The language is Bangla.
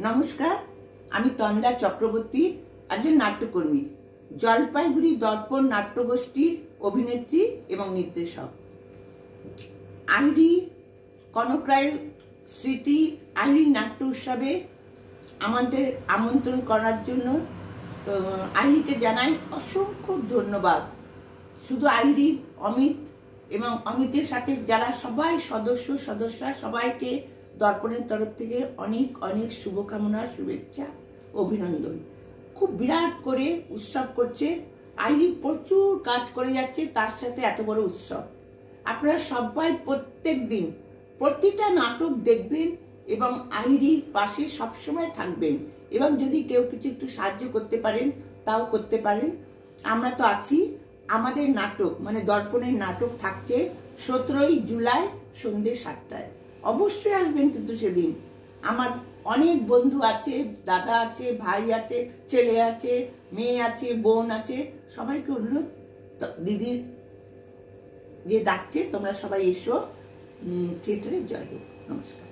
নমস্কার, আমি তন্দা চক্রবর্তী, একজন নাট্যকর্মী, জলপাইগুড়ি দর্পণ নাট্যগোষ্ঠীর অভিনেত্রী এবং নির্দেশক। আহিরি কনক রায়ের স্মৃতি আহিরি নাট্য উৎসবে আমাদের আমন্ত্রণ করার জন্য আহিরিকে জানাই অসংখ্য ধন্যবাদ। শুধু আহিরি, অমিত এবং অমিতের সাথে যারা সবাই সদস্যরা সবাইকে দর্পণের তরফ থেকে অনেক অনেক শুভকামনা, শুভেচ্ছা, অভিনন্দন। খুব বিরাট করে উৎসব করছে আহিরি, প্রচুর কাজ করে যাচ্ছে, তার সাথে এত বড় উৎসব। আপনারা সবাই প্রত্যেক দিন প্রতিটা নাটক দেখবেন এবং আহিরির পাশে সবসময় থাকবেন, এবং যদি কেউ কিছু একটু সাহায্য করতে পারেন তাও করতে পারেন। আমরা তো আছি। আমাদের নাটক মানে দর্পণের নাটক থাকছে 17ই জুলাই সন্ধ্যে 7টায়। অবশ্যই আসবেন, কিন্তু সেদিন আমার অনেক বন্ধু আছে, দাদা আছে, ভাই আছে, ছেলে আছে, মেয়ে আছে, বোন আছে, সবাইকে অনুরোধ, দিদির যে ডাকছে তোমরা সবাই এসো। থিয়েটারে জয় হোক। নমস্কার।